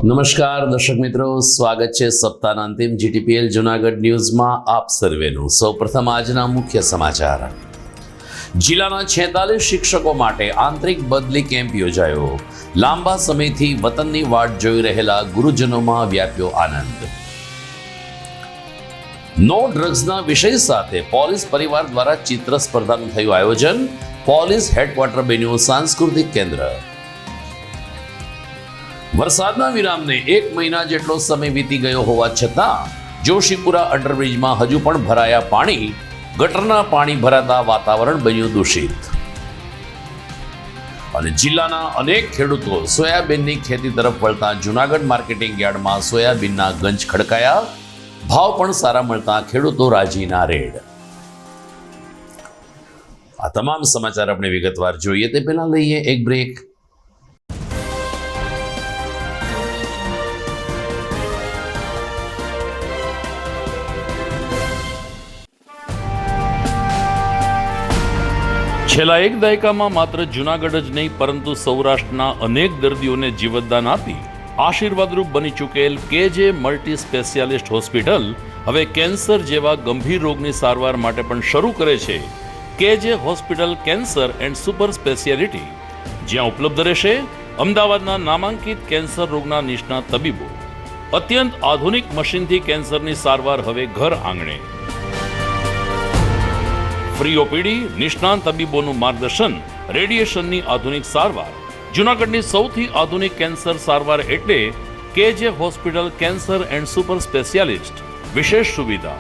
નમસ્કાર દર્શક મિત્રો, સ્વાગત છે સપ્તાહના અંતિમ જીટીપીએલ જૂનાગઢ ન્યૂઝમાં આપ સર્વેનું। સૌપ્રથમ આજના મુખ્ય સમાચાર। જિલ્લાના 46 શિક્ષકો માટે આંતરિક બદલી કેમ્પ યોજાયો। લાંબા સમયથી વતનની વાટ જોઈ રહેલા ગુરુજનોમાં વ્યાપ્યો આનંદ। નો ડ્રગ્સના વિષય સાથે પોલીસ પરિવાર દ્વારા ચિત્ર સ્પર્ધાનું થયું આયોજન। પોલીસ હેડક્વાર્ટર બન્યું સાંસ્કૃતિક કેન્દ્ર। વરસાદના વિરામને 1 મહિના જેટલો સમય વીતી ગયો હોવા છતાં જોશીપુરા અંડરબ્રિજમાં હજુ પણ ભરાયા પાણી। ગટરના પાણી ભરાતા વાતાવરણ બન્યું દૂષિત। અને જિલ્લાના અનેક ખેડૂતો સોયાબીનની ખેતી તરફ વળતા જૂનાગઢ માર્કેટિંગ યાર્ડમાં સોયાબીનના ગંજ ખડકાયા। ભાવ પણ સારા મળતા ખેડૂતો રાજીના રેડ। આ તમામ સમાચાર આપણે વિગતવાર જોઈએ તે પહેલા લઈએ એક બ્રેક। છેલ્લા એક દાયકામાં માત્ર જૂનાગઢ જ નહીં પરંતુ સૌરાષ્ટ્રના અનેક દર્દીઓને જીવતદાન આપી આશીર્વાદરૂપ બની ચૂકેલ કેજે મલ્ટી સ્પેશિયાલિસ્ટ હોસ્પિટલ હવે કેન્સર જેવા ગંભીર રોગની સારવાર માટે પણ શરૂ કરે છે કેજે hospital cancer and super speciality, જ્યાં ઉપલબ્ધ રહેશે અમદાવાદના નામાંકિત કેન્સર રોગના નિષ્ણાત તબીબો। અત્યંત આધુનિક મશીનથી કેન્સરની સારવાર હવે ઘર આંગણે। ફ્રી ઓપીડી, નિષ્ણાંત તબીબોનું માર્ગદર્શન, રેડિયેશનની આધુનિક સારવાર। જૂનાગઢની સૌથી આધુનિક કેન્સર સારવાર એટલે કેજે hospital cancer and super specialist. વિશેષ સુવિધા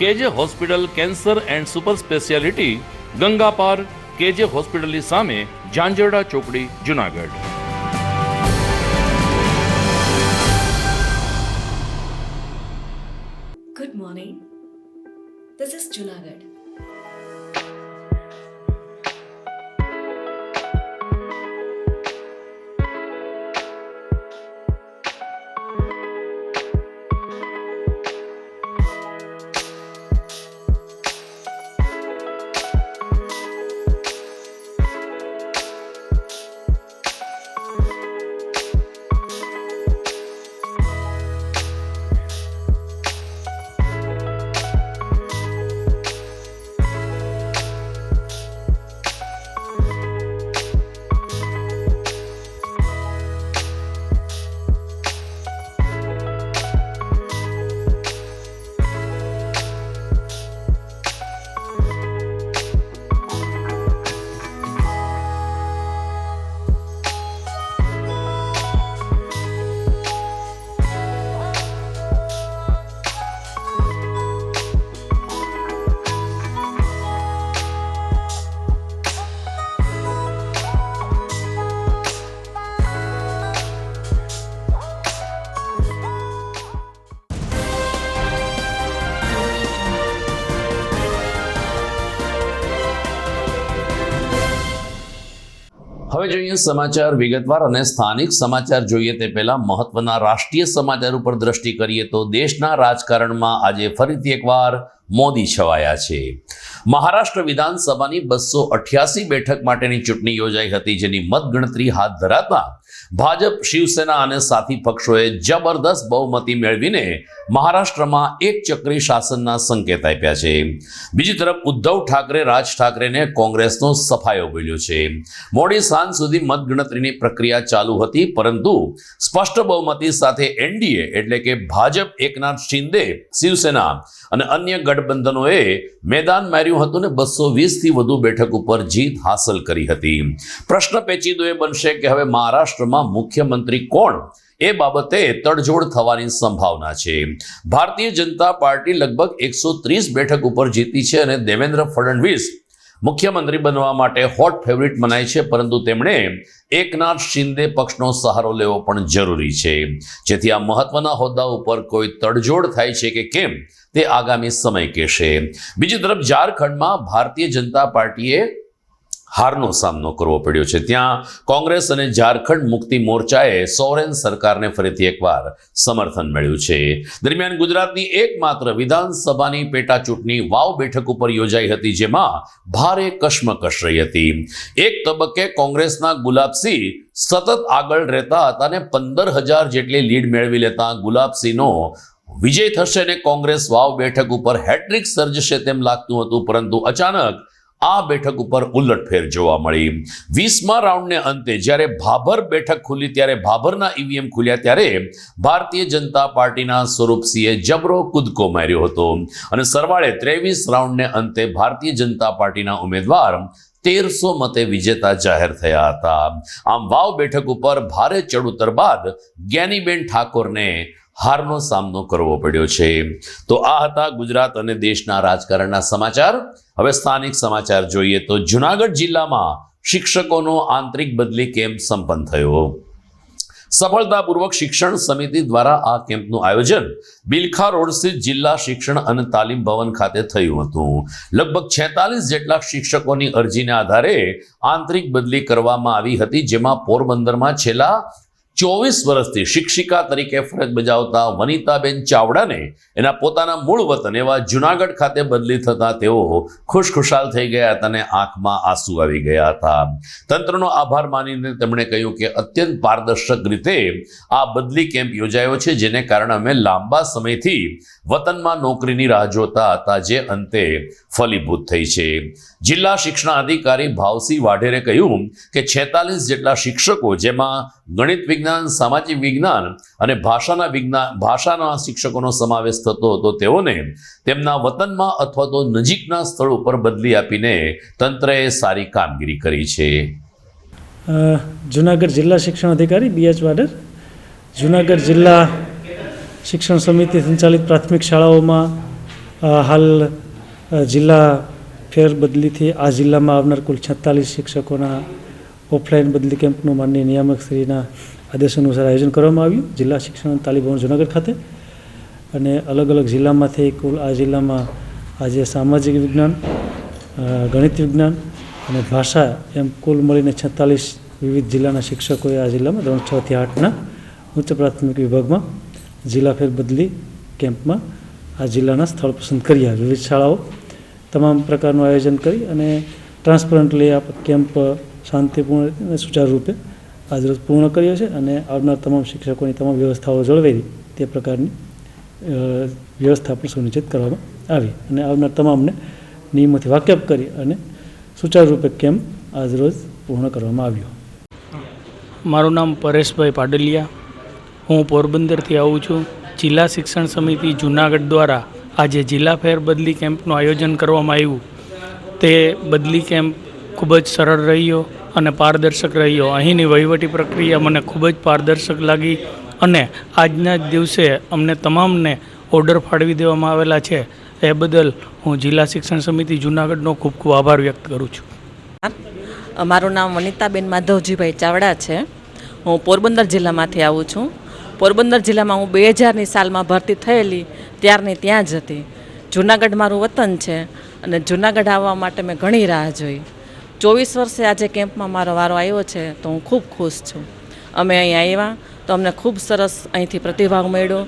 કેજે hospital cancer and super speciality, Ganga પાર, કેજે હોસ્પિટલની સામે, ઝાંઝરડા ચોકડી, Junagadh. Good morning. This is Junagadh. હવે જોઈએ સમાચાર વિગતવાર અને સ્થાનિક સમાચાર જોઈએ તે પહેલા મહત્વના રાષ્ટ્રીય સમાચાર ઉપર દ્રષ્ટિ કરીએ તો દેશના રાજકારણમાં આજે ફરીથી એકવાર મોદી છવાયા છે। મહારાષ્ટ્ર વિધાનસભાની 288 બેઠક માટેની ચૂંટણી યોજાઈ હતી, જેની મતગણતરી હાથ ધરાતા ભાજપ, શિવસેના અને સાથી પક્ષોએ જબરદસ્ત બહુમતી મેળવીને મહારાષ્ટ્રમાં એક ચક્રી શાસનના સંકેત આપ્યા છે। બીજી તરફ ઉદ્ધવ ઠાકરે, રાજ ઠાકરેને કોંગ્રેસનો સફાયો બોલ્યો છે। મોડી સાંજ સુધી મતગણતરીની પ્રક્રિયા ચાલુ હતી, પરંતુ સ્પષ્ટ બહુમતી સાથે એનડીએ એટલે કે ભાજપ, એકનાથ શિંદે, શિવસેના અને અન્ય ગઠબંધનોએ મેદાન માર્યું હતું ને 220થી વધુ બેઠક ઉપર જીત હાંસલ કરી હતી। પ્રશ્ન પેચીદો એ બનશે કે હવે મહારાષ્ટ્રમાં મુખ્યમંત્રી કોણ એ બાબતે તડજોડ થવાની સંભાવના છે। ભારતીય જનતા પાર્ટી લગભગ 130 બેઠક ઉપર જીતી છે અને દેવેન્દ્ર ફડણવીસ મુખ્યમંત્રી બનવા માટે હોટ ફેવરિટ મનાય છે, પરંતુ તેમણે એકનાથ શિંદે પક્ષનો સહારો લેવો પણ જરૂરી છે, જેથી આ મહત્વના હોદ્દા ઉપર કોઈ તડજોડ થાય છે કે કેમ તે આગામી સમય કહેશે. બીજી તરફ ઝારખંડમાં ભારતીય જનતા પાર્ટીએ હારનો સામનો કરવો પડ્યો છે. ત્યાં કોંગ્રેસ અને ઝારખંડ મુક્તિ મોરચાએ સોરેન સરકારને ફરીથી એકવાર સમર્થન મળ્યું છે. દરમિયાન ગુજરાતની એકમાત્ર વિધાનસભાની પેટા ચૂંટણી વાવ બેઠક ઉપર યોજાઈ હતી, જેમાં ભારે કશમકશ રહી હતી. એક તબક્કે કોંગ્રેસના ગુલાબસિંહ સતત આગળ રહેતા હતા અને 15,000 જેટલી લીડ મેળવી લેતા ગુલાબસિંહનો વિજય થશે અને કોંગ્રેસ વાવ બેઠક ઉપર હેટ્રિક સર્જશે તેમ લાગતું હતું, પરંતુ અચાનક આ બેઠક ઉપર ઉલટફેર જોવા મળી. 20મા રાઉન્ડને અંતે જ્યારે ભાભર બેઠક ખુલી ત્યારે ભાભરના ઈવીએમ ખુલ્યા ત્યારે ભારતીય જનતા પાર્ટીના સ્વરૂપસિંહે જબરો કૂદકો માર્યો હતો અને સરવાળે 23 રાઉન્ડને અંતે ભારતીય જનતા પાર્ટીના ઉમેદવાર 1300 મતે વિજેતા જાહેર થયા હતા. આમ વાવ બેઠક ઉપર ભારે ચડઉતર બાદ જ્ઞાનીબેન ઠાકોરને હારનો સામનો કરવો પડ્યો છે. તો આ હતા ગુજરાત અને દેશના રાજકારણના સમાચાર. હવે સ્થાનિક સમાચાર જોઈએ તો જૂનાગઢ જિલ્લામાં શિક્ષકોનો આંતરિક બદલી કેમ્પ સંપન્ન થયો. સફળતાપૂર્વક શિક્ષણ સમિતિ દ્વારા આ કેમ્પનું આયોજન બિલખા રોડ સ્થિત જિલ્લા શિક્ષણ અને તાલીમ ભવન ખાતે થયું હતું. લગભગ 46 જેટલા શિક્ષકોની અરજીના આધારે આંતરિક બદલી કરવામાં આવી હતી, જેમાં પોરબંદરમાં છેલ્લા 24 વર્ષથી શિક્ષિકા તરીકે ફરજ બજાવતા વનિતાબેન ચાવડાને એના પોતાના મૂળ વતન એવા જૂનાગઢ ખાતે બદલી થતા તેઓ ખુશખુશાલ થઈ ગયા હતા અને આંખમાં આંસુ આવી ગયા હતા. તંત્રનો આભાર માનીને તેમણે કહ્યું કે અત્યંત પારદર્શક રીતે આ બદલી કેમ્પ યોજાયો છે, જેને કારણે અમે લાંબા સમયથી વતનમાં નોકરીની રાહ જોતા હતા, જે અંતે ફલીભૂત થઈ છે. જિલ્લા શિક્ષણાધિકારી ભાવસિંહ વાઢેરે કહ્યું કે 46 જેટલા શિક્ષકો, જેમાં ગણિત વિજ્ઞાન, સામાજિક વિજ્ઞાન અને ભાષાના શિક્ષકોનો સમાવેશ થતો હતો, તેઓને તેમના વતનમાં અથવા તો નજીકના સ્થળ ઉપર બદલી આપીને તંત્રએ સારી કામગીરી કરી છે. જૂનાગઢ જિલ્લા શિક્ષણ અધિકારી BH વાડેર. જૂનાગઢ જિલ્લા શિક્ષણ સમિતિ સંચાલિત પ્રાથમિક શાળાઓમાં હાલ જિલ્લા ફેરબદલીથી આ જિલ્લામાં આવનાર કુલ 46 શિક્ષકોના ઓફલાઈન બદલી કેમ્પનું માનનીય નિયામક શ્રીના આદેશ અનુસાર આયોજન કરવામાં આવ્યું જિલ્લા શિક્ષણ તાલીમ ભવન જૂનાગઢ ખાતે. અને અલગ અલગ જિલ્લામાંથી કુલ આ જિલ્લામાં આજે સામાજિક વિજ્ઞાન, ગણિત વિજ્ઞાન અને ભાષા એમ કુલ મળીને 46 વિવિધ જિલ્લાના શિક્ષકોએ આ જિલ્લામાં ધોરણ 6 થી 8ના ઉચ્ચ પ્રાથમિક વિભાગમાં જિલ્લા ફેરબદલી કેમ્પમાં આ જિલ્લાના સ્થળ પસંદ કર્યા. વિવિધ શાળાઓ તમામ પ્રકારનું આયોજન કરી અને ટ્રાન્સપરન્ટલી આ કેમ્પ શાંતિપૂર્ણ અને સુચારુ રૂપે આજરોજ પૂર્ણ કર્યો છે અને આવનાર તમામ શિક્ષકોની તમામ વ્યવસ્થાઓ જળવાઈ તે પ્રકારની વ્યવસ્થા પણ સુનિશ્ચિત કરવામાં આવી અને આવનાર તમામને નિયમોથી વાકેફ કરી અને સુચારુ રૂપે કેમ્પ આજરોજ પૂર્ણ કરવામાં આવ્યો. મારું નામ પરેશભાઈ પાડલિયા. હું પોરબંદરથી આવું છું. જિલ્લા શિક્ષણ સમિતિ જૂનાગઢ દ્વારા આજે જિલ્લા ફેર બદલી કેમ્પનું આયોજન કરવામાં આવ્યું. તે બદલી કેમ્પ ખૂબ જ સરળ રહ્યો અને પારદર્શક રહ્યો. અહીંની વહીવટી પ્રક્રિયા મને ખૂબ જ પારદર્શક લાગી અને આજના જ દિવસે અમને તમામને ઓર્ડર ફાળવી દેવામાં આવેલા છે. એ બદલ હું જિલ્લા શિક્ષણ સમિતિ જૂનાગઢનો ખૂબ ખૂબ આભાર વ્યક્ત કરું છું. મારું નામ વનિતાબેન માધવજીભાઈ ચાવડા છે. હું પોરબંદર જિલ્લામાંથી આવું છું. પોરબંદર જિલ્લામાં હું 2000ની સાલમાં ભરતી થયેલી ત્યારની ત્યાં જ હતી. જૂનાગઢ મારું વતન છે અને જૂનાગઢ આવવા માટે મેં ઘણી રાહ જોઈ. 24 વર્ષે આજે કેમ્પમાં મારો વારો આવ્યો છે તો હું ખૂબ ખુશ છું. અમે અહીં આવ્યા તો અમને ખૂબ સરસ અહીંથી પ્રતિભાવ મળ્યો.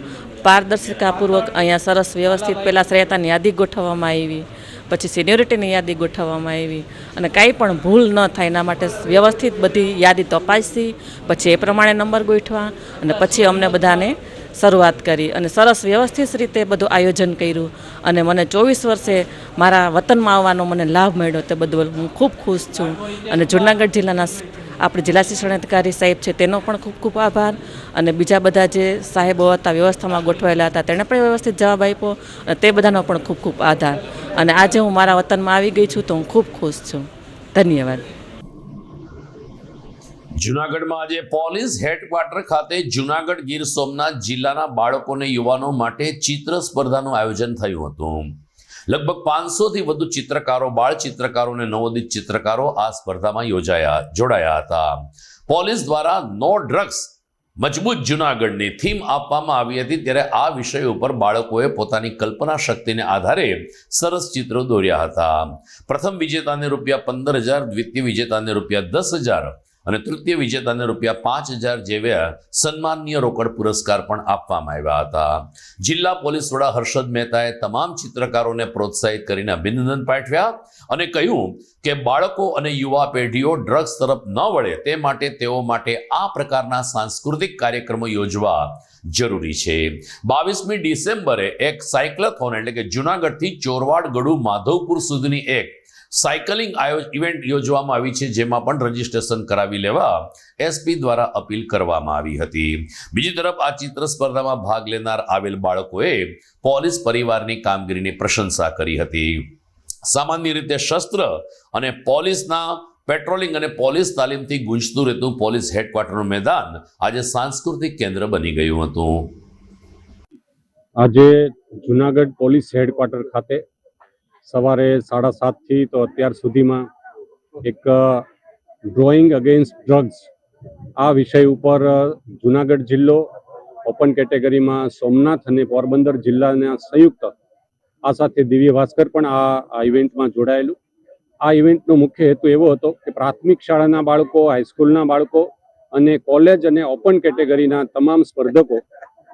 પારદર્શિતાપૂર્વક અહીંયા સરસ વ્યવસ્થિત પહેલાં શ્રેયતાની યાદી ગોઠવવામાં આવી, પછી સિનિયોરિટીની યાદી ગોઠવવામાં આવી અને કાંઈ પણ ભૂલ ન થાય એના માટે વ્યવસ્થિત બધી યાદી તપાસી પછી એ પ્રમાણે નંબર ગોઠવા અને પછી અમને બધાને શરૂઆત કરી અને સરસ વ્યવસ્થિત રીતે બધું આયોજન કર્યું અને મને 24 વર્ષે મારા વતનમાં આવવાનો મને લાભ મળ્યો તે બદલ હું ખૂબ ખુશ છું. અને જૂનાગઢ જિલ્લાના આપણે જિલ્લા શિક્ષણ અધિકારી સાહેબ છે તેનો પણ ખૂબ ખૂબ આભાર અને બીજા બધા જે સાહેબો હતા વ્યવસ્થામાં ગોઠવાયેલા હતા તેણે પણ વ્યવસ્થિત જવાબ આપ્યો અને તે બધાનો પણ ખૂબ ખૂબ આભાર. અને આજે હું મારા વતનમાં આવી ગઈ છું તો હું ખૂબ ખુશ છું. ધન્યવાદ. જૂનાગઢમાં આજે પોલીસ હેડક્વાર્ટર ખાતે જૂનાગઢ ગીર સોમનાથ જિલ્લાના બાળકોને યુવાનો માટે ચિત્ર સ્પર્ધાનું આયોજન થયું હતું. લગભગ 500થી વધુ ચિત્રકારો, બાળ ચિત્રકારો અને નવોદિત ચિત્રકારો આ સ્પર્ધામાં જોડાયા હતા. પોલીસ દ્વારા નો ડ્રગ્સ મજબૂત જુનાગઢની થીમ આપવામાં આવી હતી, ત્યારે આ વિષય ઉપર બાળકોએ પોતાની કલ્પના શક્તિને આધારે સરસ ચિત્રો દોર્યા હતા. પ્રથમ વિજેતાને ₹15,000, દ્વિતીય વિજેતાને ₹10,000 અને તૃતીય વિજેતાને ₹5,000 જેવા સન્માનનીય રોકડ પુરસ્કાર પણ આપવામાં આવ્યા હતા. જિલ્લા પોલીસ વડા હર્ષદ મહેતાએ તમામ ચિત્રકારોને પ્રોત્સાહિત કરીને અભિનંદન પાઠવ્યા અને કહ્યું કે બાળકો અને યુવા પેઢીઓ ડ્રગ્સ તરફ ન વળે તે માટે તેઓ માટે આ પ્રકારના સાંસ્કૃતિક કાર્યક્રમો યોજવા જરૂરી છે. 22મી ડિસેમ્બરે એક સાયક્લોથોન એટલે કે જુનાગઢથી ચોરવાડ, ગડુ, માધવપુર સુધીની એક સાયકલિંગ ઇવેન્ટ યોજવામાં આવી છે, જેમાં પણ રજીસ્ટ્રેશન કરાવી લેવા એસપી દ્વારા અપીલ કરવામાં આવી હતી. બીજી તરફ આ ચિત્ર સ્પર્ધામાં ભાગ લેનાર આવેલ બાળકોએ પોલીસ પરિવારની કામગીરીની પ્રશંસા કરી હતી. સામાન્ય રીતે શસ્ત્ર અને પોલીસના પેટ્રોલિંગ અને પોલીસ તાલીમથી ગુંજતું રહેતું પોલીસ હેડક્વાર્ટરનું મેદાન આજે સાંસ્કૃતિક કેન્દ્ર બની ગયું હતું. આજે જુનાગઢ પોલીસ હેડક્વાર્ટર ખાતે સવારે 7:30થી તો અત્યાર સુધીમાં એક ડ્રોઈંગ અગેન્સ્ટ ડ્રગ્સ આ વિષય ઉપર જુનાગઢ જિલ્લો ઓપન કેટેગરીમાં સોમનાથ અને પોરબંદર જિલ્લાના સંયુક્ત આ સાથે દિવ્ય ભાસ્કર પણ આ ઇવેન્ટમાં જોડાયેલું. આ ઇવેન્ટનો મુખ્ય હેતુ એવો હતો કે પ્રાથમિક શાળાના બાળકો, હાઈસ્કૂલના બાળકો અને કોલેજ અને ઓપન કેટેગરીના તમામ સ્પર્ધકો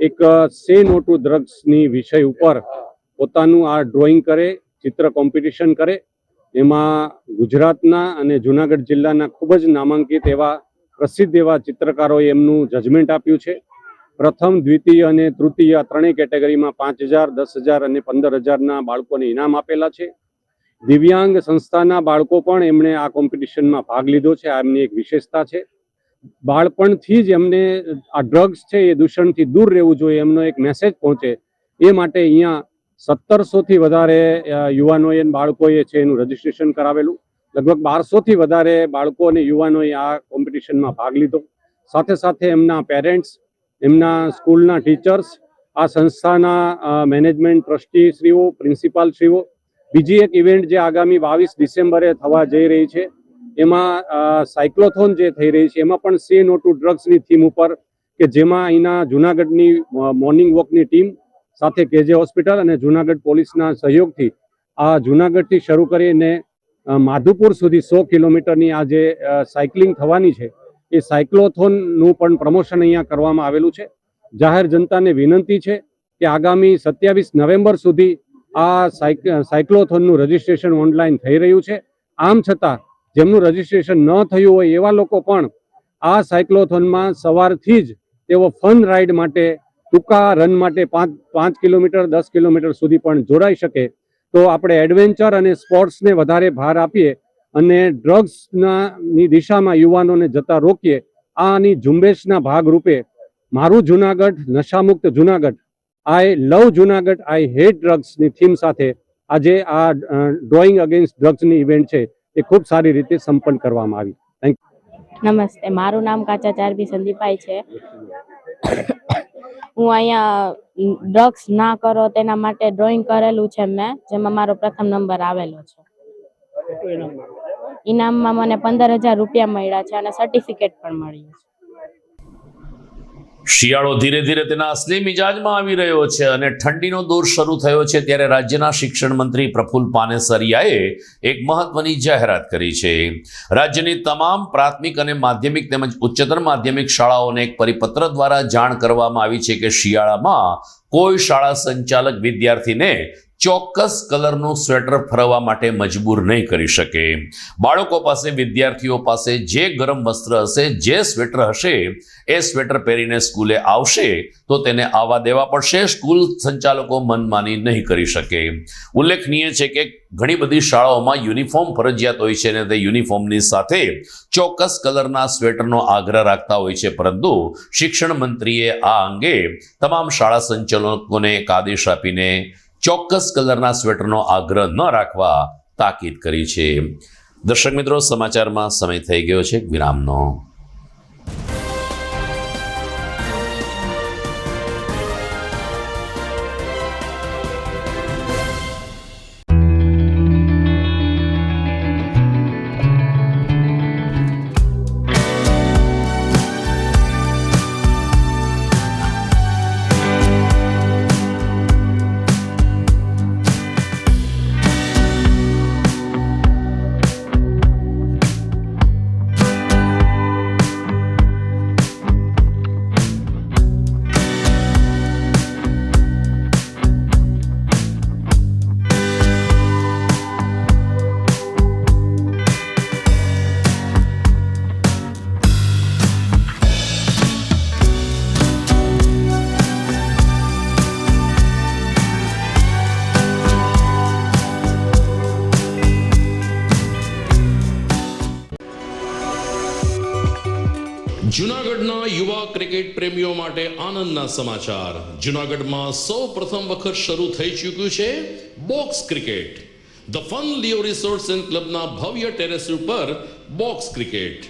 એક સે નો ટુ ડ્રગ્સની વિષય ઉપર પોતાનું આ ડ્રોઈંગ કરે, ચિત્ર કોમ્પિટિશન કરે. એમાં ગુજરાતના અને જુનાગઢ જિલ્લાના ખૂબ જ નામાંકિત એવા પ્રસિદ્ધ એવા ચિત્રકારોએ એમનું જજમેન્ટ આપ્યું છે. પ્રથમ, દ્વિતીય અને તૃતીય ત્રણેય કેટેગરીમાં 5,000, 10,000 અને 15,000ના બાળકોને ઇનામ આપેલા છે. દિવ્યાંગ સંસ્થાના બાળકો પણ એમણે આ કોમ્પિટિશનમાં ભાગ લીધો છે. આ એમની એક વિશેષતા છે. બાળપણથી જ એમને આ ડ્રગ્સ છે એ દૂષણથી દૂર રહેવું જોઈએ, એમનો એક મેસેજ પહોંચે એ માટે અહીંયા 1700થી વધારે યુવાનોએ બાળકોએ છે એનું રજીસ્ટ્રેશન કરાવેલું. લગભગ 1200થી વધારે બાળકો અને યુવાનોએ આ કોમ્પિટિશનમાં ભાગ લીધો. સાથે સાથે એમના પેરેન્ટ્સ, એમના સ્કૂલના ટીચર્સ, આ સંસ્થાના મેનેજમેન્ટ ટ્રસ્ટીશ્રીઓ, પ્રિન્સિપાલશ્રીઓ. બીજી એક ઇવેન્ટ જે આગામી 22 ડિસેમ્બરે થવા જઈ રહી છે એમાં સાયક્લોથોન જે થઈ રહી છે એમાં પણ સે નો ટુ ડ્રગ્સની થીમ ઉપર કે જેમાં અહીંના જુનાગઢની મોર્નિંગ વોકની ટીમ સાથે કેજે હોસ્પિટલ અને જુનાગઢ પોલીસના સહયોગથી આ જુનાગઢથી શરૂ કરીને માધુપુર સુધી 100 કિલોમીટરની આ જે સાયકલિંગ થવાની છે એ સાયક્લોથોનનું પણ પ્રમોશન અહીંયા કરવામાં આવેલું છે. જાહેર જનતાને વિનંતી છે કે આગામી 27 નવેમ્બર સુધી આ સાયક્લોથોનનું રજીસ્ટ્રેશન ઓનલાઈન થઈ રહ્યું છે. આમ છતાં જેમનું રજીસ્ટ્રેશન ન થયું હોય એવા લોકો પણ આ સાયક્લોથોનમાં સવારથી જ તેઓ ફન રાઇડ માટે, ટૂંકા રન માટે 5 કિલોમીટર 10 કિલોમીટર સુધી પણ જોડાઈ શકે. તો આપણે એડવેન્ચર અને સ્પોર્ટ્સને વધારે ભાર આપીએ અને ડ્રગ્સની દિશામાં યુવાનોને જતા રોકીએ. આની ઝુંબેશના ભાગરૂપે મારું જુનાગઢ, નશામુક્ત જુનાગઢ, આઈ લવ જુનાગઢ, આઈ હેટ ડ્રગ્સની થીમ સાથે આજે આ ડ્રોઈંગ અગેન્સ્ટ ડ્રગ્સની ઇવેન્ટ છે એ ખૂબ સારી રીતે સંપન્ન કરવામાં આવી. Thank you. નમસ્તે, મારું નામ કાચા ચારબી સંદીપાઈ છે. હું અહીંયા ડ્રગ્સ ના કરો તેના માટે ડ્રોઈંગ કરેલું છે મેં, જેમાં મારો પ્રથમ નંબર આવેલો છે. ઇનામમાં મને 15,000 રૂપિયા મળ્યા છે અને સર્ટિફિકેટ પણ મળ્યું છે. શિયાળો ધીરે ધીરે તેના અસલી મિજાજમાં આવી રહ્યો છે અને ઠંડીનો દોર શરૂ થયો છે, ત્યારે રાજ્યના શિક્ષણ મંત્રી પ્રફુલ્લ પાનેસરિયાએ એક મહત્વની જાહેરાત કરી છે. રાજ્યની તમામ પ્રાથમિક અને માધ્યમિક તેમજ ઉચ્ચતર માધ્યમિક શાળાઓને એક પરિપત્ર દ્વારા જાણ કરવામાં આવી છે કે શિયાળામાં કોઈ શાળા સંચાલક વિદ્યાર્થીને ચોક્કસ કલરનું સ્વેટર ફરવા માટે મજબૂર નહીં કરી શકે. બાળકો પાસે, વિદ્યાર્થીઓ પાસે જે ગરમ વસ્ત્ર હશે, જે સ્વેટર હશે એ સ્વેટર પહેરીને સ્કૂલે આવશે તો તેને આવવા દેવા પડશે. સ્કૂલ સંચાલકો મનમાની નહીં કરી શકે. ઉલ્લેખનીય છે કે ઘણી બધી શાળાઓમાં યુનિફોર્મ ફરજિયાત હોય છે અને તે યુનિફોર્મની સાથે ચોક્કસ કલરના સ્વેટરનો આગ્રહ રાખતા હોય છે, પરંતુ શિક્ષણ મંત્રીએ આ અંગે તમામ શાળા સંચાલકોને એક આદેશ આપીને ચોક્કસ કલરના સ્વેટરનો આગ્રહ ન રાખવા તાકીદ કરી છે. દર્શક મિત્રો, સમાચારમાં સમય થઈ ગયો છે વિરામનો. ક્રિકેટ પ્રેમીઓ માટે આનંદના સમાચાર. જૂનાગઢમાં સૌ પ્રથમ વખત શરૂ થઈ ચૂક્યું છે box cricket. The fun Leo resorts and ક્લબના ભવ્ય ટેરેસ ઉપર બોક્સ ક્રિકેટ.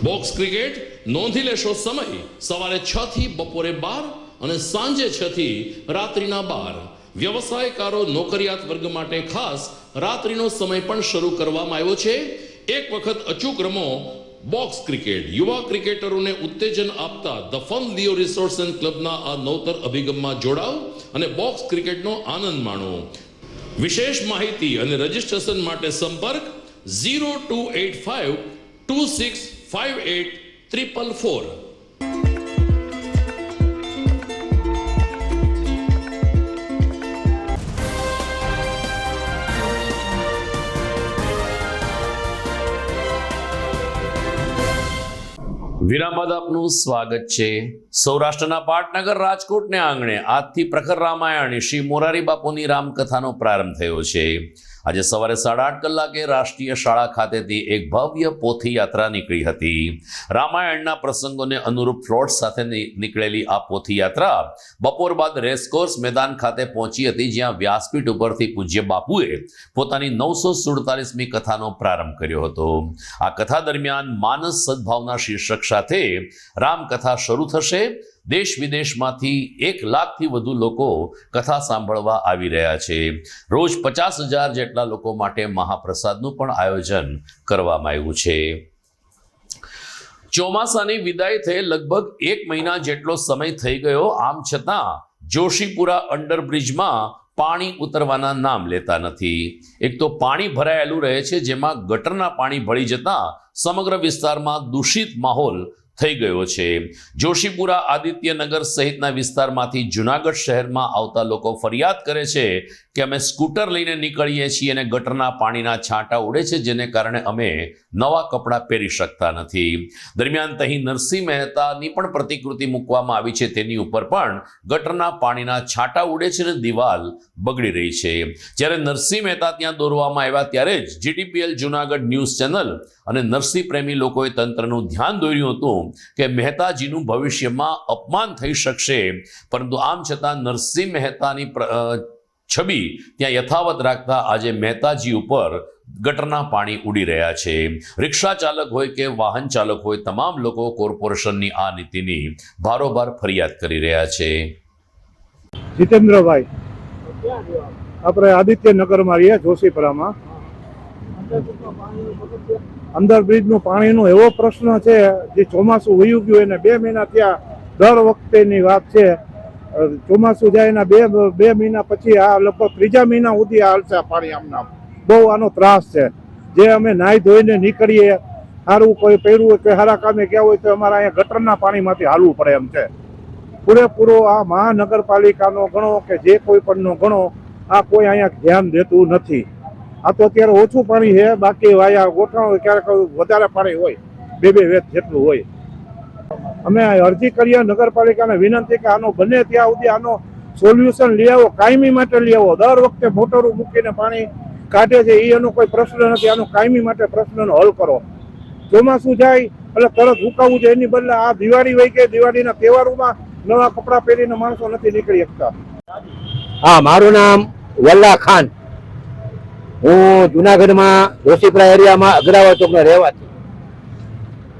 બોક્સ ક્રિકેટ નોંધી લેશો સમય સવારે 6 થી બપોરે 12 અને સાંજે 6 થી રાત્રિના 12. વ્યવસાયકારો નોકરિયાત વર્ગ માટે ખાસ રાત્રિનો સમય પણ શરૂ કરવામાં આવ્યો છે. એક વખત અચૂક રમો બોક્સ ક્રિકેટ. યુવા ક્રિકેટરોને ઉત્તેજન આપતા the fun Leo resorts and ક્લબના આ નવતર અભિગમમાં જોડાઓ અને બોક્સ ક્રિકેટનો આનંદ માણો. વિશેષ માહિતી અને રજીસ્ટ્રેશન માટે સંપર્ક 0285 2658 444. વિરામ બાદ આપનું સ્વાગત છે. સૌરાષ્ટ્રના પાટનગર રાજકોટને આંગણે આજથી પ્રખર રામાયણ શ્રી મોરારી બાપુની રામકથાનો પ્રારંભ થયો છે. આજે સવારે 8:30 કલાકે રાષ્ટ્રીય શાળા ખાતેથી એક ભવ્ય પોથી યાત્રા નીકળી હતી. રામાયણના પ્રસંગોને અનુરૂપ ફ્લોટ્સ સાથે નીકળેલી આ પોથી યાત્રા બપોર બાદ રેસકોર્સ મેદાન ખાતે પહોંચી હતી, જ્યાં વ્યાસપીઠ ઉપરથી પૂજ્ય બાપુએ પોતાની 947મી કથાનો પ્રારંભ કર્યો હતો. આ કથા દરમિયાન માનસ સદભાવના શીર્ષક સાથે રામકથા શરૂ થશે. દેશ વિદેશમાંથી 1 લાખથી વધુ લોકો કથા સાંભળવા આવી રહ્યા છે. રોજ 50,000 જેટલા લોકો માટે મહાપ્રસાદનું પણ આયોજન કરવામાં આવ્યું છે. ચોમાસાની વિદાય થઈ લગભગ 1 મહિના જેટલો સમય થઈ ગયો, આમ છતાં જોશીપુરા અંડરબ્રિજમાં પાણી ઉતરવાના નામ લેતા નથી. એક તો પાણી ભરાયેલું રહે છે, જેમાં ગટરના પાણી ભળી જતા સમગ્ર વિસ્તારમાં દૂષિત માહોલ થઈ ગયો છે. જોશીપુરા આદિત્યનગર સહિતના વિસ્તારમાંથી જૂનાગઢ શહેરમાં આવતા લોકો ફરિયાદ કરે છે કે અમે સ્કૂટર લઈને નીકળીએ છીએ અને ગટરના પાણીના છાંટા ઉડે છે, જેને કારણે અમે નવા કપડાં પહેરી શકતા નથી. દરમિયાન તહીં નરસિંહ મહેતાની પણ પ્રતિકૃતિ મૂકવામાં આવી છે, તેની ઉપર પણ ગટરના પાણીના છાંટા ઉડે છે અને દિવાલ બગડી રહી છે. જ્યારે નરસિંહ મહેતા ત્યાં દોરવામાં આવ્યા ત્યારે જ GTPL જૂનાગઢ ન્યૂઝ ચેનલ અને નરસિંહ પ્રેમી લોકોએ તંત્રનું ધ્યાન દોર્યું હતું કે મહેતાજીનું ભવિષ્યમાં અપમાન થઈ શકશે, પરંતુ આમ છતાં નરસિંહ મહેતાની છબી ત્યાં યથાવત રાખતા આજે મહેતાજી ઉપર ગટરના પાણી ઉડી રહ્યા છે. રિક્ષા ચાલક હોય કે વાહન ચાલક હોય, તમામ લોકો કોર્પોરેશનની આ નીતિની ભારોભાર ફરિયાદ કરી રહ્યા છે. જીતેન્દ્રભાઈ, આપણે આદિત્યનગરમાં રહીએ, જોશીપુરામાં. અંડરબ્રિજનું પાણીનો એવો પ્રશ્ન છે, જે ચોમાસું વયું ગયું એને 2 મહિના ત્યાં દર વખતેની વાત છે. ચોમાસું જાય એના બે મહિના પછી આ લગભગ 3જા મહિના સુધી હાલશે આ પાણી. આમના બહુ આનો ત્રાસ છે. જે અમે નાહી ધોઈને નીકળીએ, સારું કોઈ પહેર્યું હોય કે સારા કામે ગયા હોય તો અમારે અહીંયા ગટરના પાણીમાંથી હાલવું પડે એમ છે. પૂરેપૂરો આ મહાનગરપાલિકાનો ગણો કે જે કોઈ પણનો ગણો, આ કોઈ અહીંયા ધ્યાન દેતું નથી. આ તો અત્યારે ઓછું પાણી છે, બાકી વાયા ગોઠણ હોય, ક્યારેક વધારે પાણી હોય, 2 વેત જેટલું હોય. અમે અરજી કરીએ નગરપાલિકાને વિનંતી કે આનો બને ત્યાં સુધી આનો સોલ્યુશન લઈ આવો, કાયમી માટે લઈ આવો. દર વખતે મોટરો મૂકીને પાણી કાઢે છે, એનો કોઈ પ્રશ્ન નથી. આનો કાયમી માટે પ્રશ્નનો હલ કરો. ચોમાસું જાય એટલે તરત હુકાવવું જોઈએ, એની બદલે આ દિવાળી વહી ગઈ, દિવાળીના તહેવારોમાં નવા કપડાં પહેરીને માણસો નથી નીકળી શકતા. હા, મારું નામ વલ્લા ખાન. હું જુનાગઢમાં જોશીપુરા એરિયામાં અગ્રાવા ચોકનો રહેવાથી.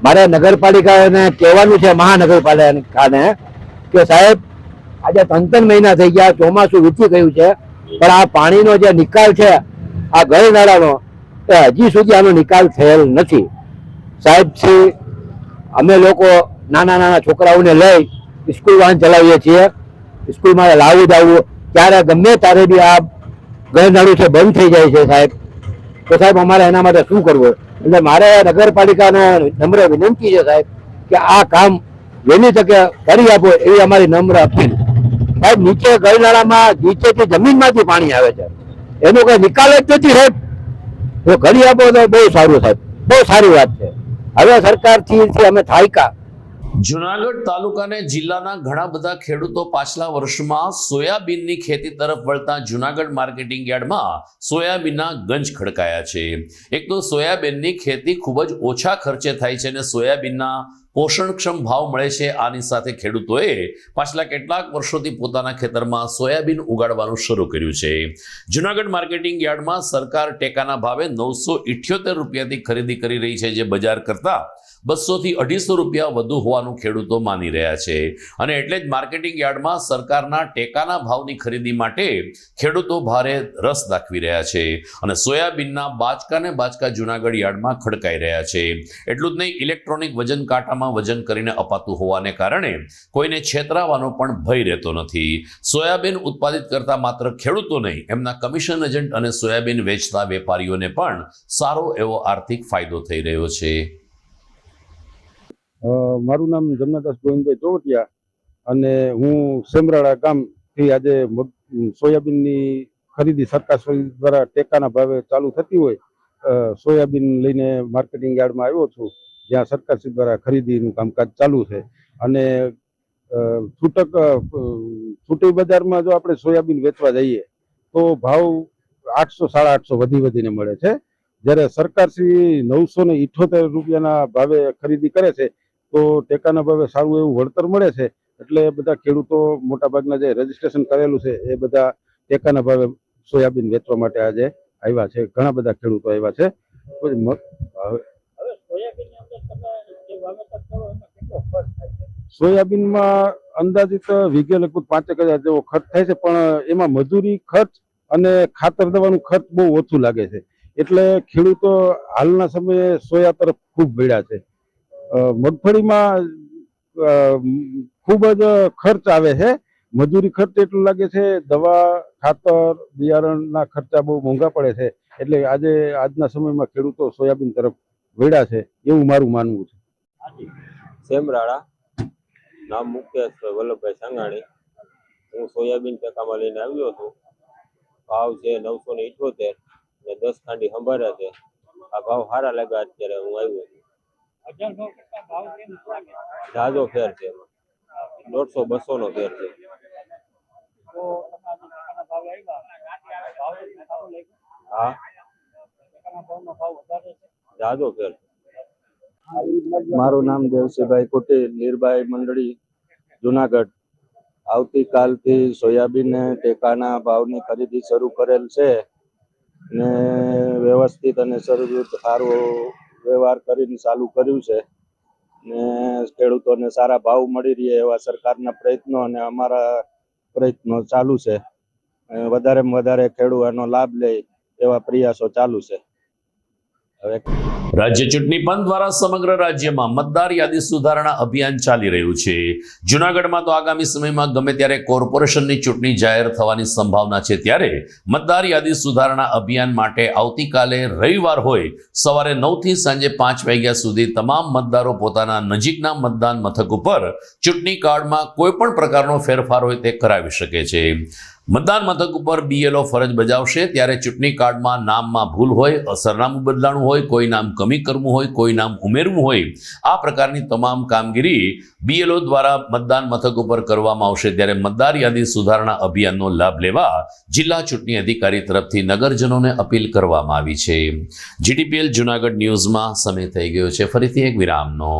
મારે નગરપાલિકાને કહેવાનું છે, મહાનગરપાલિકાને, કે સાહેબ આજે 3 મહિના થઈ ગયા, ચોમાસું વીતી ગયું છે, પણ આ પાણીનો જે નિકાલ છે આ ગળનાળાનો, એ હજી સુધી આનો નિકાલ થયેલ નથી. સાહેબથી અમે લોકો નાના છોકરાઓને લઈ સ્કૂલ વાહન ચલાવીએ છીએ. સ્કૂલમાં લાવવું જવું ત્યારે ગમે ત્યારે બી આ ગળનાળું છે બંધ થઈ જાય છે સાહેબ. તો સાહેબ અમારે એના માટે શું કરવું? એટલે મારે નગરપાલિકાને નમ્ર વિનંતી છે સાહેબ કે આ કામ વહેલી તકે કરી આપો, એવી અમારી નમ્ર અપીલ. સાહેબ નીચે ગળનાળામાં નીચેથી જમીનમાંથી પાણી આવે છે, એનો કઈ નિકાલ જ નથી સાહેબ. જો કરી આપો તો બહુ સારું સાહેબ, બહુ સારી વાત છે. હવે સરકારથી અમે થાયકા જુનાગઢ તાલુકાને જિલ્લાના ઘણા બધા ખેડૂતો પાછલા વર્ષમાં સોયાબીનની ખેતી તરફ વળતા જુનાગઢ માર્કેટિંગ યાર્ડમાં સોયાબીનના ગંજ ખડકાયા છે. એક તો સોયાબીનની ખેતી ખૂબ જ ઓછા ખર્ચે થાય છે અને સોયાબીનના પોષણક્ષમ ભાવ મળે છે. આની સાથે ખેડૂતોએ પાછલા કેટલાક વર્ષોથી પોતાના ખેતરમાં સોયાબીન ઉગાડવાનું શરૂ કર્યું છે. જુનાગઢ માર્કેટિંગ યાર્ડમાં સરકાર ટેકાના ભાવે 978 રૂપિયાથી ખરીદી કરી રહી છે, જે બજાર કરતા 200 થી 250 રૂપિયા વધુ હોવાનું ખેડૂતો માની રહ્યા છે. અને એટલે જ માર્કેટિંગ યાર્ડમાં સરકારના ટેકાના ભાવની ખરીદી માટે ખેડૂતો ભારે રસ દાખવી રહ્યા છે અને સોયાબીનના બાચકા જુનાગઢ યાર્ડમાં ખડકાઈ રહ્યા છે. એટલું જ નહીં, ઇલેક્ટ્રોનિક વજન કાંટામાં વજન કરીને અપાતું હોવાને કારણે કોઈને છેતરાવાનો પણ ભય રહેતો નથી. સોયાબીન ઉત્પાદિત કરતા માત્ર ખેડૂતો નહીં, એમના કમિશન એજન્ટ અને સોયાબીન વેચતા વેપારીઓને પણ સારો એવો આર્થિક ફાયદો થઈ રહ્યો છે. મારું નામ જમનાદાસ ગોવિંદભાઈ ચોવટિયા અને હું સેમરાળા ગામથી આજે સોયાબીનની ખરીદી સરકાર દ્વારા ટેકાના ભાવે ચાલુ થતી હોય સોયાબીન લઈને માર્કેટિંગ યાર્ડમાં આવ્યો છું, જ્યાં સરકારશ્રી દ્વારા ખરીદીનું કામકાજ ચાલુ છે. અને છૂટી બજારમાં જો આપણે સોયાબીન વેચવા જઈએ તો ભાવ 800 850 વધીને મળે છે, જ્યારે સરકારશ્રી 978 રૂપિયાના ભાવે ખરીદી કરે છે તો ટેકાના ભાવે સારું એવું વળતર મળે છે. એટલે બધા ખેડૂતો મોટાભાગના જે રજીસ્ટ્રેશન કરેલું છે એ બધા ટેકાના ભાવે સોયાબીન વેચવા માટે આજે આવ્યા છે. ઘણા બધા ખેડૂતો આવ્યા છે. સોયાબીનમાં અંદાજિત વીઘે લગભગ 5,000 જેવો ખર્ચ થાય છે, પણ એમાં મજૂરી ખર્ચ અને ખાતર દવાનું ખર્ચ બહુ ઓછું લાગે છે. એટલે ખેડૂતો હાલના સમયે સોયા તરફ ખૂબ ભળ્યા છે. મગફળીમાં ખૂબ જ ખર્ચ આવે છે, મજૂરી ખર્ચ એટલું લાગે છે, દવા ખાતર બિયારણના ખર્ચા બહુ મોંઘા પડે છે. એટલે આજના સમયમાં ખેડૂતો સોયાબીન તરફ વળ્યા છે એવું મારું માનવું છે. સેમરાળા, નામ મુકેશ વલ્લભભાઈ સાંગાણી. હું સોયાબીન ટેકામાં લઈને આવ્યો છું. ભાવ છે 978 ને 10 ખાંડી સંભાળ્યા છે. આ ભાવ સારા લાગ્યા અત્યારે હું આવ્યો છું. જાજો ફેર છે, 150-200 નો ફેર છે. હા, જાજો ફેર છે. મારું નામ દેવસીભાઈ કુટીર, લીરબાઈ મંડળી, જુનાગઢ. આવતીકાલથી સોયાબીન ટેકાના ભાવની ખરીદી શરૂ કરેલ છે ને વ્યવસ્થિત અને સારો વ્યવહાર કરીને ચાલુ કર્યું છે ને ખેડૂતોને સારા ભાવ મળી રહે એવા સરકારના પ્રયત્નો અને અમારા પ્રયત્નો ચાલુ છે. વધારેમાં વધારે ખેડૂત આનો લાભ લે એવા પ્રયાસો ચાલુ છે. રાજ્ય ચૂંટણી પંચ દ્વારા સમગ્ર રાજ્યમાં મતદાર યાદી સુધારણા અભિયાન ચાલી રહ્યું છે. જૂનાગઢમાં તો આગામી સમયમાં ગમે ત્યારે કોર્પોરેશનની ચૂંટણી જાહેર થવાની સંભાવના છે, ત્યારે મતદાર યાદી સુધારણા અભિયાન માટે આવતીકાલે રવિવાર હોય સવારે 9 થી સાંજે 5 વાગ્યા સુધી તમામ મતદારો પોતાના નજીકના મતદાન મથક ઉપર ચૂંટણી કાર્ડમાં કોઈ પણ પ્રકારનો ફેરફાર હોય તે કરાવી શકે છે. મતદાન મથક ઉપર BLO ફરજ બજાવશે, ત્યારે ચૂંટણી કાર્ડમાં નામમાં ભૂલ હોય, સરનામું બદલાણું હોય, કોઈ નામ કમી કરવું હોય, કોઈ નામ ઉમેરવું હોય, આ પ્રકારની તમામ કામગીરી BLO દ્વારા મતદાન મથક ઉપર કરવામાં આવશે. ત્યારે મતદાર યાદી સુધારણા અભિયાનનો લાભ લેવા જિલ્લા ચૂંટણી અધિકારી તરફથી નગરજનોને અપીલ કરવામાં આવી છે. GTPL જૂનાગઢ ન્યૂઝમાં સમય થઈ ગયો છે ફરીથી એક વિરામનો.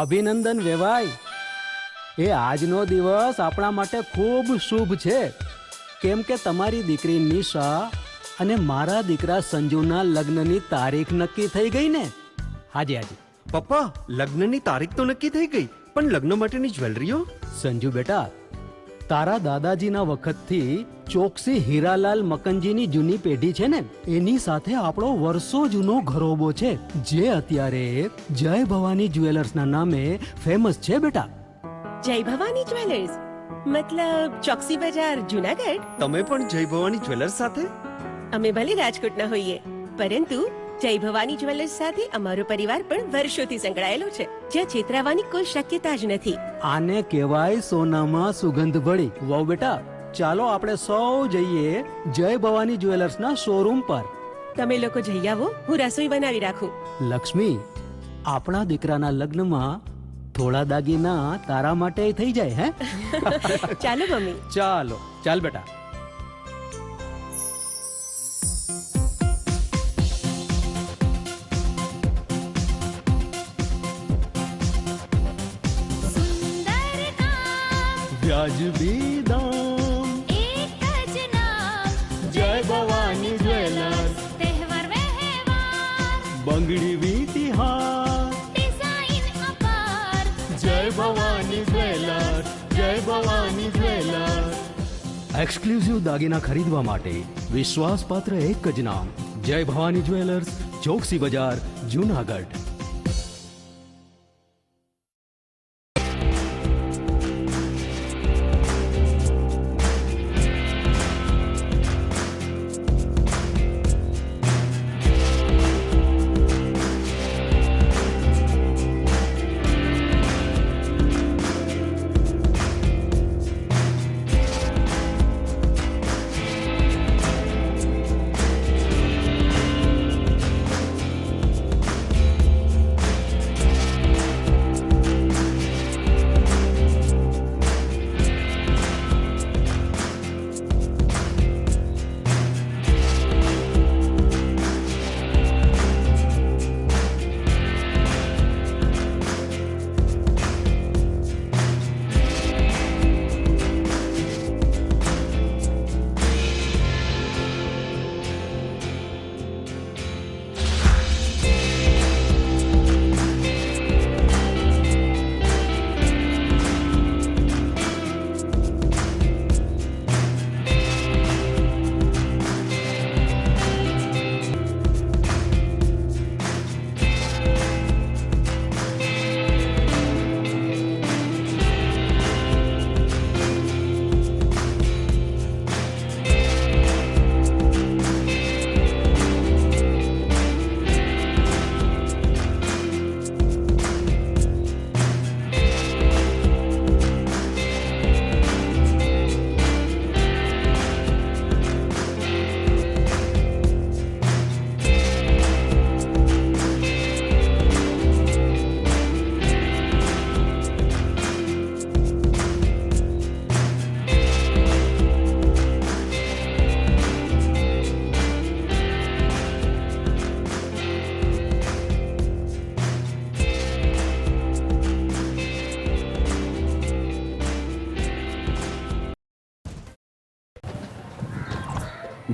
અભિનંદન વેવાઈ. એ આજનો દિવસ આપણા માટે ખૂબ શુભ છે, કેમ કે તમારી દીકરી નિશા અને મારા દીકરા સંજુના લગ્નની તારીખ નક્કી થઈ ગઈ ને. હાજી હાજી. પપ્પા, લગ્નની તારીખ તો નક્કી થઈ ગઈ, પણ લગ્ન માટેની જ્વેલરીઓ? સંજુ બેટા, તારા દાદાજીના વખતથી ચોકસી હીરાલાલ મકનજીની જૂની પેઢી છે ને, એની સાથે આપણો વર્ષો જૂનો ઘરોબો છે, જે અત્યારે જય ભવાની જ્વેલર્સના નામે ફેમસ છે બેટા. જય ભવાની જ્વેલર્સ મતલબ ચોકસી બજાર જુનાગઢ? તમે પણ જય ભવાની જ્વેલર્સ સાથે? અમે ભલે રાજકોટના હોઈએ, પરંતુ જય ભવાની જ્વેલર્સ સાથે અમારો પરિવાર પણ વર્ષોથી સંકળાયેલો છે, જ્યાં છેતરાવાની કોઈ શક્યતા જ નથી. આને કહેવાય સોનામાં સુગંધ ભળી. વહુ બેટા, ચાલો આપણે સૌ જઈએ જય ભવાની જ્વેલર્સના શોરૂમ પર. તમે લોકો જઈ આવો, હું રસોઈ બનાવી રાખું. લક્ષ્મી, આપણા દીકરાના લગ્નમાં થોડા દાગીના તારા માટે થઈ જાય. હે ચાલો મમ્મી. ચાલો ચાલ બેટા. વ્યાજબી દામ, એક જ નામ, જય ભવાની જ્વેલર્સ. તહેવાર વ્યવહાર, બંગડી વીટી હાર, ડિઝાઇન અપાર, જય ભવાની જ્વેલર્સ, જય ભવાની જ્વેલર્સ. એક્સક્લુઝિવ દાગીના ખરીદવા માટે વિશ્વાસપાત્ર એક જ નામ, જય ભવાની જ્વેલર્સ, ચોકસી બજાર, જુનાગઢ.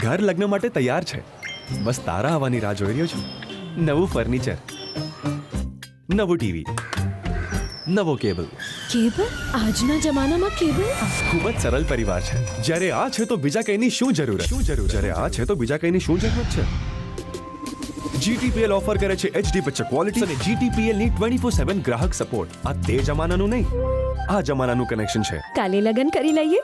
ઘર લગ્ન માટે તૈયાર છે, બસ તારા આવવાની રાહ જોઈ રહ્યો છું. નવું ફર્નિચર, નવું ટીવી, નવો કેબલ. કેબલ? આજના જમાનામાં કેબલ? ખૂબ જ સરળ પરિવાર છે. જ્યારે આ છે તો બીજા કઈની શું જરૂરત? જ્યારે આ છે તો બીજા કઈની શું જરૂરત છે? GTPL ઓફર કરે છે HD પિક્ચર ક્વોલિટી અને GTPL ની 24/7 ગ્રાહક સપોર્ટ. આ તે જમાનાનું નહીં, આ જમાનાનું કનેક્શન છે. કાલે લગન કરી લઈએ.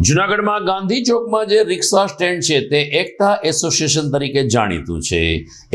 જુનાગઢમાં ગાંધી ચોકમાં જે રિક્ષા સ્ટેન્ડ છે તે એકતા એસોસિએશન તરીકે જાણીતું છે.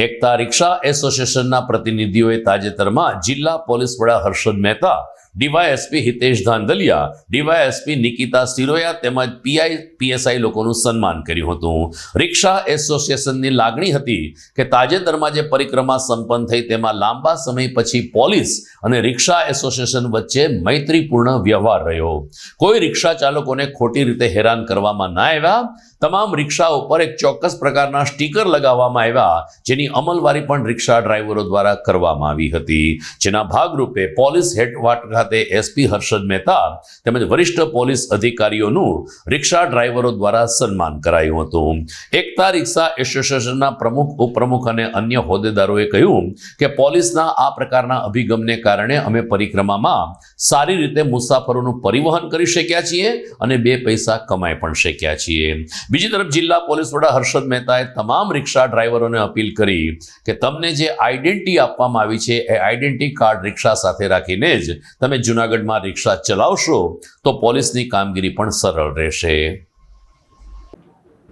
એકતા રિક્ષા એસોસિએશનના પ્રતિનિધિઓએ તાજેતરમાં જિલ્લા પોલીસ વડા હર્ષદ મહેતા ડીવાયએસપી હિતેશ ધાંધલિયા, ડીવાયએસપી નિકિતા સિરોયા તેમજ પીઆઈ પીએસઆઈ લોકોનું સન્માન કર્યું હતું. રિક્ષા એસોસિએશનની લાગણી હતી કે તાજેતરમાં જે પરિક્રમા સંપન્ન થઈ તેમાં લાંબા સમય પછી પોલીસ અને રિક્ષા એસોસિએશન વચ્ચે મૈત્રીપૂર્ણ વ્યવહાર રહ્યો. કોઈ રિક્ષા ચાલકોને ખોટી રીતે હેરાન કરવામાં ના આવ્યા. તમામ રિક્ષા ઉપર એક ચોક્કસ પ્રકારના સ્ટીકર લગાવવામાં આવ્યા, જેની અમલવારી પણ રિક્ષા ડ્રાઈવરો દ્વારા કરવામાં આવી હતી. જેના ભાગરૂપે પોલીસ હેડક્વાર્ટર ખાતે એસપી હર્ષદ મહેતા તેમજ વરિષ્ઠ પોલીસ અધિકારીઓનું રિક્ષા ડ્રાઈવરો દ્વારા સન્માન કરાયું હતું. એકતા રિક્ષા એસોસિએશનના પ્રમુખ, ઉપપ્રમુખ અને અન્ય હોદ્દેદારોએ કહ્યું કે પોલીસના આ પ્રકારના અભિગમને કારણે અમે પરિક્રમામાં સારી રીતે મુસાફરોનું પરિવહન કરી શક્યા છીએ અને 2 પૈસા કમાઈ પણ શક્યા છીએ. બીજી તરફ જિલ્લા પોલીસ વડા હર્ષદ મહેતાએ તમામ રિક્ષા ડ્રાઈવરોને અપીલ કરી કે તમને જે આઈડેન્ટિટી આપવામાં આવી છે એ આઈડેન્ટિટી કાર્ડ રિક્ષા સાથે રાખીને જ તમે જૂનાગઢમાં રિક્ષા ચલાવશો તો પોલીસની કામગીરી પણ સરળ રહેશે.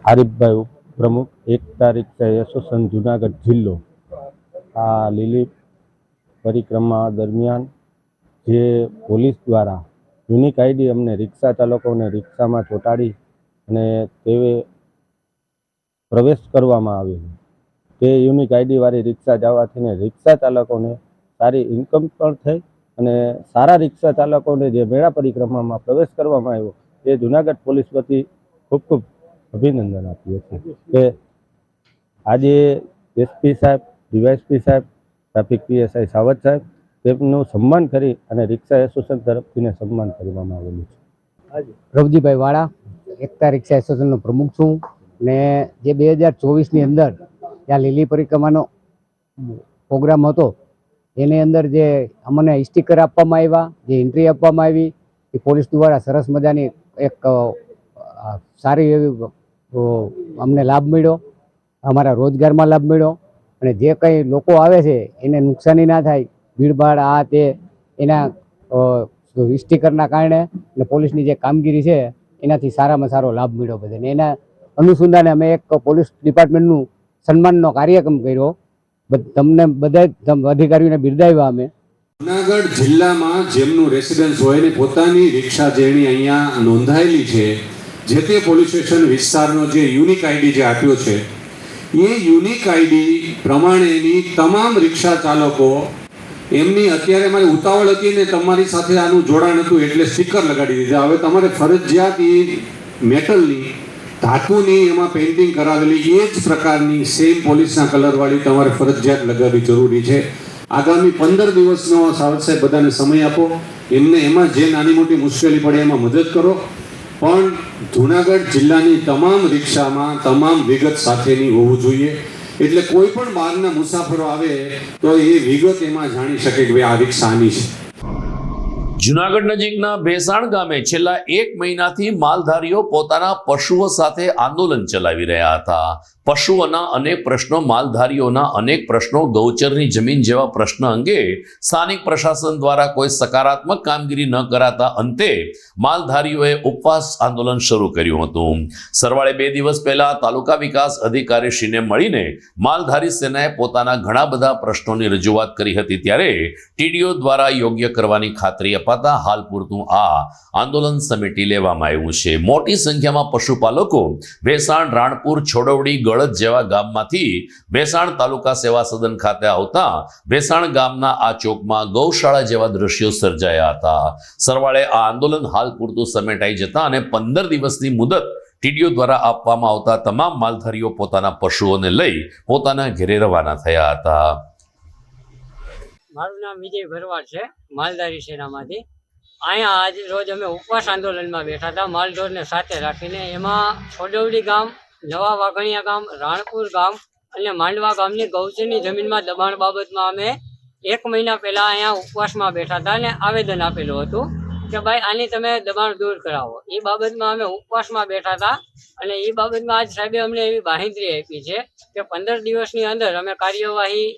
આરીફભાઈ પ્રમુખ, એકતા રિક્ષા એસોસિએશન જુનાગઢ જિલ્લો. આ લીલી પરિક્રમા દરમિયાન જે પોલીસ દ્વારા યુનિક આઈડી અમને રિક્ષા ચાલકોને રિક્ષામાં ચોંટાડી અને તે પ્રવેશ કરવામાં આવેલો. તે યુનિક આઈડીવાળી રિક્ષા જવાથી રિક્ષા ચાલકોને સારી ઇન્કમ પણ થઈ અને સારા રિક્ષા ચાલકોને જે મેળા પરિક્રમામાં પ્રવેશ કરવામાં આવ્યો તે જુનાગઢ પોલીસ વતી ખૂબ ખૂબ અભિનંદન આપીએ છીએ કે આજે એસપી સાહેબ, ડીવાયએસપી સાહેબ, ટ્રાફિક પીએસઆઈ સાવત સાહેબ તેમનું સન્માન કરી અને રિક્ષા એસોસિએશન તરફથી સન્માન કરવામાં આવેલું છે. રવજીભાઈ વાળા, એકતા રિક્ષા એસોસિએશનનો પ્રમુખ છું ને જે 2024ની અંદર ત્યાં લીલી પરિક્રમાનો પ્રોગ્રામ હતો એની અંદર જે અમને સ્ટીકર આપવામાં આવ્યા, જે એન્ટ્રી આપવામાં આવી એ પોલીસ દ્વારા સરસ મજાની એક સારી એવી અમને લાભ મળ્યો, અમારા રોજગારમાં લાભ મળ્યો અને જે કંઈ લોકો આવે છે એને નુકસાની ના થાય, ભીડભાડ આ તે એના સ્ટીકરના કારણે અને પોલીસની જે કામગીરી છે એનાથી સારામાં સારો લાભ મળ્યો બધાને. એના અનુસંધાને અમે એક પોલીસ ડિપાર્ટમેન્ટનું સન્માનનો કાર્યક્રમ કર્યો. તમને બધા અધિકારીઓને બિરદાવ્યા અમે. જુનાગઢ જિલ્લામાં જેમનું રેસિડન્સ હોય ને પોતાની રિક્ષા જેની અહીંયા નોંધાયેલી છે, જે તે પોલીસ સ્ટેશન વિસ્તારનો જે યુનિક આઈડી જે આપ્યો છે એ યુનિક આઈડી પ્રમાણેની તમામ રિક્ષા ચાલકો એમની અત્યારે મારી ઉતાવળ હતી ને તમારી સાથે આનું જોડાણ હતું એટલે સ્ટીકર લગાડી દીધા. હવે તમારે ફરજિયાત એ મેટલની ધાતુની એમાં પેઇન્ટિંગ કરાવેલી એ જ પ્રકારની સેમ પોલીસના કલરવાળી તમારે ફરજિયાત લગાવવી જરૂરી છે. આગામી 15 દિવસનો સાવત સાહેબ બધાને સમય આપો, એમને એમાં જે નાની મોટી મુશ્કેલી પડે એમાં મદદ કરો, પણ જુનાગઢ જિલ્લાની તમામ રિક્ષામાં તમામ વિગત સાથેની હોવું જોઈએ. એટલે કોઈ પણ બહારના મુસાફરો આવે તો એ વિગત એમાં જાણી શકે કે ભાઈ આ રિક્ષા આની છે. જૂનાગઢ નજીકના ભેસાણ ગામે છેલ્લા 1 મહિનાથી માલધારીઓ પોતાના પશુઓ સાથે આંદોલન ચલાવી રહ્યા હતા. પશુઓના અનેક પ્રશ્નો, માલધારીઓના અનેક પ્રશ્નો, ગૌચરની જમીન જેવા પ્રશ્ન અંગે સ્થાનિક પ્રશાસન દ્વારા કોઈ સકારાત્મક કામગીરી ન કરાતા અંતે માલધારીઓએ ઉપવાસ આંદોલન શરૂ કર્યું હતું. સરવાળે 2 દિવસ પહેલા તાલુકા વિકાસ અધિકારીશ્રીને મળીને માલધારી સેનાએ પોતાના ઘણા બધા પ્રશ્નોની રજૂઆત કરી હતી. ત્યારે ટીડીઓ દ્વારા યોગ્ય કરવાની ખાતરી અપાતા હાલ પૂરતું આ આંદોલન સમેટી લેવામાં આવ્યું છે. મોટી સંખ્યામાં પશુપાલકો ભેસાણ, રાણપુર, છોડવડી, ગળદ જેવા ગામમાંથી ભેસાણ તાલુકા સેવા સદન ખાતે આવતા ભેસાણ ગામના આ ચોકમાં ગૌશાળા જેવા દ્રશ્યો સર્જાયા હતા. સરવાળે આ આંદોલન હાલ પૂરતું સમેટાઈ જતા અને 15 દિવસની મુદત ટીડીઓ દ્વારા આપવામાં આવતા તમામ માલધારીઓ પોતાના પશુઓને લઈ પોતાના ઘેરે રવાના થયા હતા. મારું નામ વિજય ભરવાડ છે, માલધારી સેનામાંથી. અહીંયા આજ રોજ અમે ઉપવાસ આંદોલનમાં બેઠા હતા, માલઢોરને સાથે રાખીને. એમાં છોડવડી ગામ, નવા વાઘણિયા ગામ, રાણપુર ગામ અને માંડવા ગામની ગૌચરની જમીનમાં દબાણ બાબતમાં અમે 1 મહિના પહેલાં અહીંયા ઉપવાસમાં બેઠા હતા અને આવેદન આપેલું હતું કે ભાઈ આની તમે દબાણ દૂર કરાવો. એ બાબતમાં અમે ઉપવાસમાં બેઠા હતા અને એ બાબતમાં આજ સાહેબે અમને એવી બાંહેધરી આપી છે કે 15 દિવસની અંદર અમે કાર્યવાહી,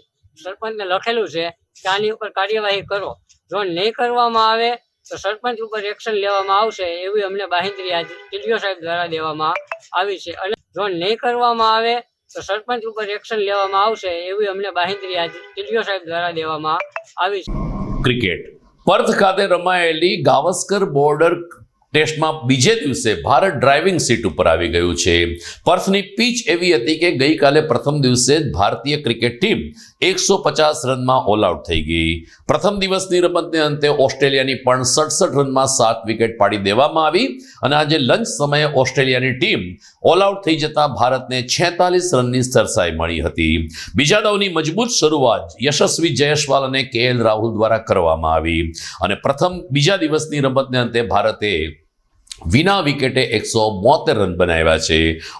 સરપંચને લખેલું છે કે આની ઉપર કાર્યવાહી કરો. જો નહીં કરવામાં આવે તો સરપંચ ઉપર એક્શન લેવામાં આવશે એવી અમને બાંહેધરી આજ ટીડીઓ સાહેબ દ્વારા દેવામાં આવી છે. અને જો નહીં કરવામાં આવે તો સરપંચ ઉપર એક્શન લેવામાં આવશે એવી અમને બાંહેધરી આજ ટીડીઓ સાહેબ દ્વારા દેવામાં આવી છે. ક્રિકેટ પર્થ ખાતે રમાયેલી ગાવસ્કર બોર્ડર ટેસ્ટમાં બીજે દિવસે ભારત ડ્રાઇવિંગ સીટ ઉપર આવી ગયું છે. પર્થની પીચ એવી હતી કે ગઈકાલે પ્રથમ દિવસે જ ભારતીય ક્રિકેટ ટીમ 150 રનમાં ઓલ આઉટ થઈ ગઈ. પ્રથમ દિવસની રમતને અંતે ઓસ્ટ્રેલિયાની પણ 67 રનમાં 7 વિકેટ પાડી દેવામાં આવી અને આજે લંચ સમયે ઓસ્ટ્રેલિયાની ટીમ ઓલ આઉટ થઈ જતા ભારતને 46 રનની સરસાઈ મળી હતી. બીજા દાવની મજબૂત શરૂઆત યશસ્વી જયસ્વાલ અને KL રાહુલ દ્વારા કરવામાં આવી અને બીજા દિવસની રમતને અંતે ભારતે વિના વિકેટે 172 રન બનાવ્યા છે.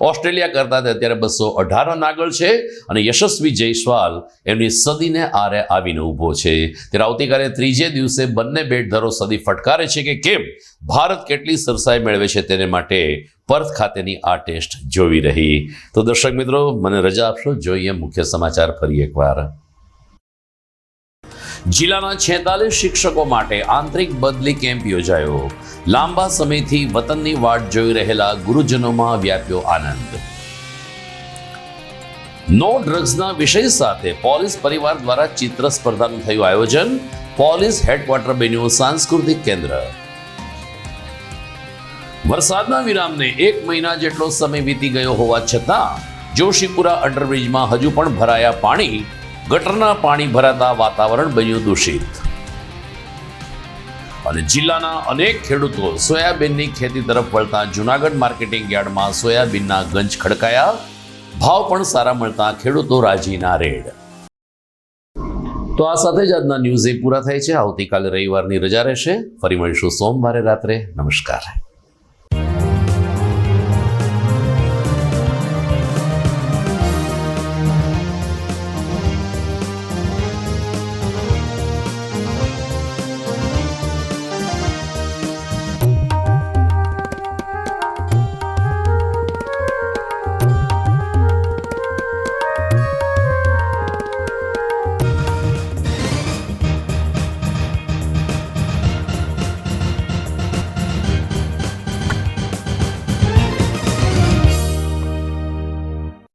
ઓસ્ટ્રેલિયા કરતાં અત્યારે 218 રન આગળ છે અને યશસ્વી જયસ્વાલ એમની સદીને આરે આવીને ઊભો છે. ત્યારે આવતીકાલે ત્રીજે દિવસે બંને બેટધરો સદી ફટકારે છે કે કેમ, ભારત કેટલી સરસાઈ મેળવે છે તેને માટે પર્થ ખાતેની આ ટેસ્ટ જોવી રહી. તો દર્શક મિત્રો, મને રજા આપશો. જોઈએ મુખ્ય સમાચાર ફરી એકવાર. જિલ્લાના 46 શિક્ષકો માટે આંતરિક બદલી કેમ્પ યોજાયો. લાંબા સમયથી વતનની વાટ જોઈ રહેલા ગુરુજનોમાં વ્યાપ્યો આનંદ. નો ડ્રગ્સના વિષય સાથે પોલીસ પરિવાર દ્વારા ચિત્ર સ્પર્ધાનું થયું આયોજન. પોલીસ હેડક્વાર્ટર બન્યું સાંસ્કૃતિક કેન્દ્ર. વરસાદના વિરામને 1 મહિના જેટલો સમય વીતી ગયો હોવા છતાં જોશીપુરા અંડરબ્રિજમાં હજુ પણ ભરાયા પાણી. ગટરના પાણી ભરાતા વાતાવરણ બન્યું દૂષિત. અને જિલ્લાના અનેક ખેડૂતો સોયાબીનની ખેતી તરફ વળતા જૂનાગઢ માર્કેટિંગ યાર્ડમાં સોયાબીનના ગંજ ખડકાયા. ભાવ પણ સારા મળતા ખેડૂતો રાજીના રેડ. તો આ સાથે જ આજના ન્યૂઝ પૂરા થાય છે. આવતીકાલે રવિવારની રજા રહેશે. ફરી મળીશું સોમવારે રાત્રે. નમસ્કાર.